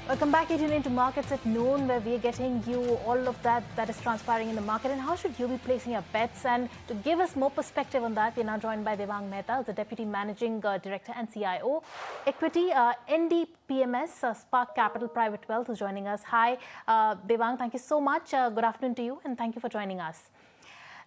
Welcome back, Adrian, into Markets at Noon, where we are getting you all of that is transpiring in the market and how should you be placing your bets. And to give us more perspective on that, we are now joined by Devang Mehta, the Deputy Managing Director and CIO, Equity, NDPMS, Spark Capital Private Wealth, who's joining us. Hi, Devang, thank you so much. Good afternoon to you and thank you for joining us.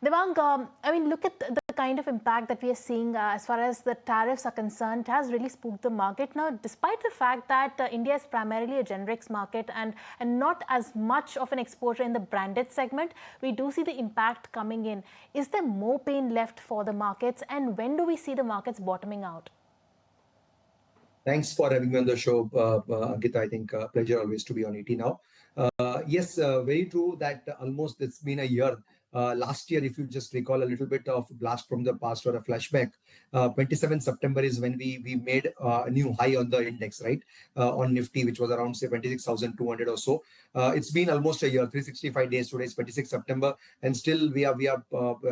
Devang, look at the kind of impact that we are seeing as far as the tariffs are concerned. It has really spooked the market. Now, despite the fact that India is primarily a generics market and not as much of an exposure in the branded segment, we do see the impact coming in. Is there more pain left for the markets, and when do we see the markets bottoming out? Thanks for having me on the show, Ankita. I think pleasure always to be on ET now. Yes, very true that almost it's been a year. Last year, if you just recall a little bit of blast from the past or a flashback, 27 September is when we made a new high on the index, right? On Nifty, which was around say 26,200 or so. It's been almost a year, 365 days. Today is 26 September, and still we are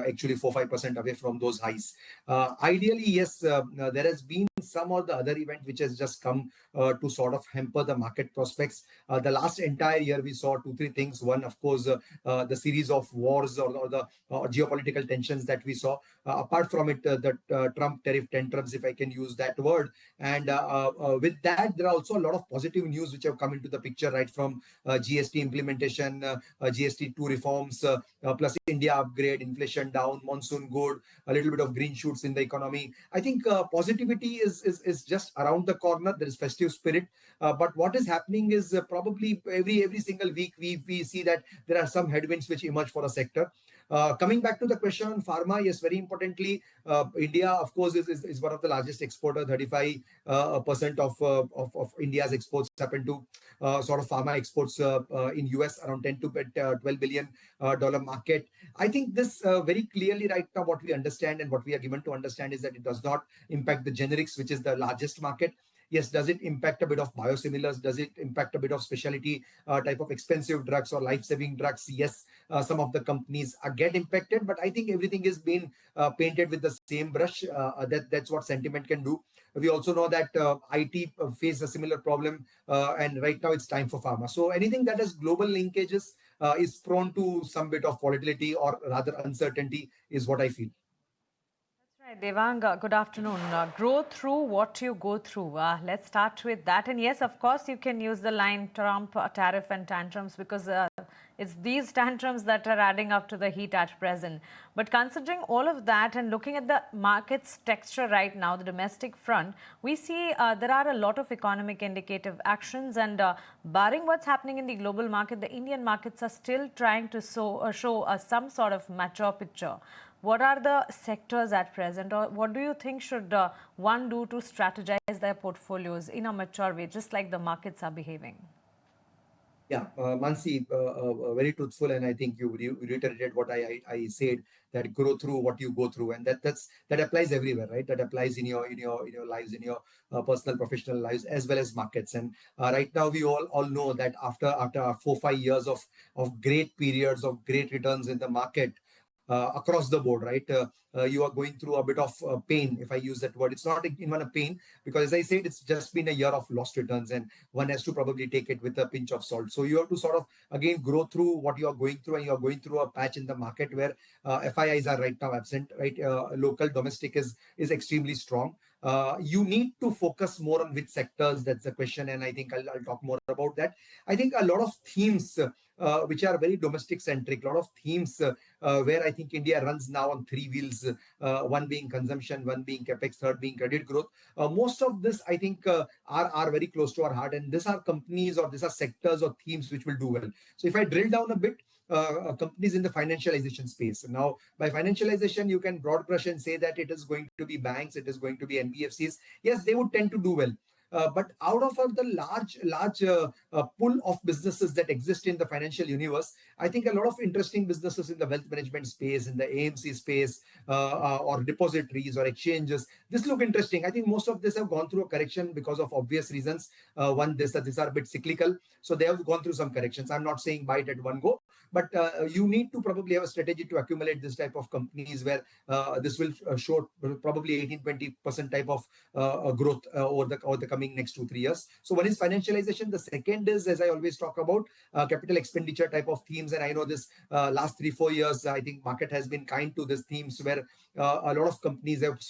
actually 4-5% away from those highs. Ideally, yes, there has been some or the other event which has just come to sort of hamper the market prospects. The last entire year, we saw 2-3 things. One, of course, the series of wars or the geopolitical tensions that we saw. Apart from it, the Trump tariff tantrums, if I can use that word. And with that, there are also a lot of positive news which have come into the picture, right from GST implementation, GST 2 reforms, plus India upgrade, inflation down, monsoon good, a little bit of green shoots in the economy. I think positivity is just around the corner. There is festive spirit. But what is happening is probably every single week we see that there are some headwinds which emerge for a sector. Coming back to the question on pharma, yes, very importantly, India, of course, is one of the largest exporter. 35% of India's exports happen to sort of pharma exports in US, around 10 to $12 billion market. I think this very clearly right now what we understand and what we are given to understand is that it does not impact the generics, which is the largest market. Yes, does it impact a bit of biosimilars? Does it impact a bit of specialty type of expensive drugs or life-saving drugs? Yes, some of the companies get impacted, but I think everything is being painted with the same brush. That's what sentiment can do. We also know that IT face a similar problem, and right now it's time for pharma. So anything that has global linkages is prone to some bit of volatility or rather uncertainty is what I feel. Devang, good afternoon. Grow through what you go through. Let's start with that. And yes, of course, you can use the line Trump, tariff and tantrums because it's these tantrums that are adding up to the heat at present. But considering all of that and looking at the market's texture right now, the domestic front, we see there are a lot of economic indicative actions and barring what's happening in the global market, the Indian markets are still trying to show some sort of mature picture. What are the sectors at present, or what do you think should one do to strategize their portfolios in a mature way, just like the markets are behaving? Yeah, Mansi, very truthful, and I think you reiterated what I said, that grow through what you go through, and that applies everywhere, right? That applies in your lives, in your personal, professional lives, as well as markets. And right now, we all know that after 4-5 years of great periods of great returns in the market. Across the board, right? You are going through a bit of pain, if I use that word. It's not even a pain, because as I said, it's just been a year of lost returns, and one has to probably take it with a pinch of salt. So you have to sort of, again, grow through what you are going through, and you are going through a patch in the market where FIIs are right now absent, right? Local domestic is extremely strong. You need to focus more on which sectors, that's the question, and I think I'll talk more about that. I think a lot of themes which are very domestic centric, a lot of themes where I think India runs now on 3 wheels, one being consumption, one being capex, third being credit growth. Most of this I think are very close to our heart, and these are companies or these are sectors or themes which will do well. So if I drill down a bit, companies in the financialization space. Now, by financialization, you can broad brush and say that it is going to be banks, it is going to be NBFCs. Yes, they would tend to do well. But out of the large pool of businesses that exist in the financial universe, I think a lot of interesting businesses in the wealth management space, in the AMC space, or depositories or exchanges, this look interesting. I think most of this have gone through a correction because of obvious reasons. One, these are a bit cyclical, so they have gone through some corrections. I'm not saying buy it at one go, But you need to probably have a strategy to accumulate this type of companies where this will show probably 18-20% type of growth over the coming next 2-3 years. So one is financialization. The second is, as I always talk about, capital expenditure type of themes. And I know this last 3-4 years, I think market has been kind to these themes where a lot of companies have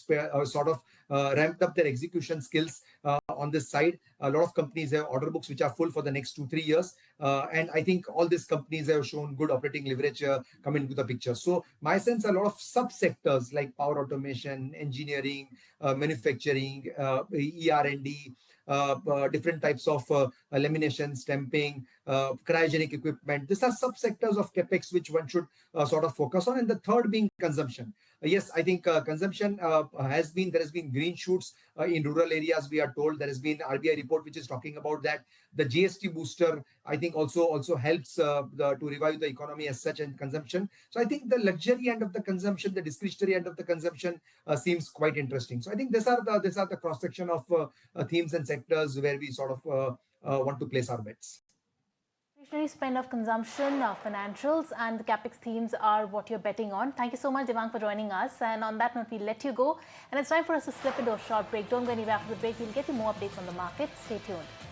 sort of ramped up their execution skills on this side. A lot of companies have order books which are full for the next 2-3 years. And I think all these companies have shown good operating leverage come into the picture. So my sense, a lot of subsectors like power automation, engineering, manufacturing, ER&D, different types of lamination, stamping, cryogenic equipment. These are subsectors of capex which one should sort of focus on. And the third being consumption. Yes, I think consumption there has been green shoots in rural areas. We are told there has been RBI report which is talking about that. The GST booster, I think, also helps to revive the economy as such and consumption. So I think the luxury end of the consumption, the discretionary end of the consumption seems quite interesting. So I think these are the cross section of themes and sectors where we sort of want to place our bets. Discretionary spend of consumption, financials, and the capex themes are what you're betting on. Thank you so much, Devang, for joining us. And on that note, we'll let you go. And it's time for us to slip into a short break. Don't go anywhere after the break. We'll get you more updates on the market. Stay tuned.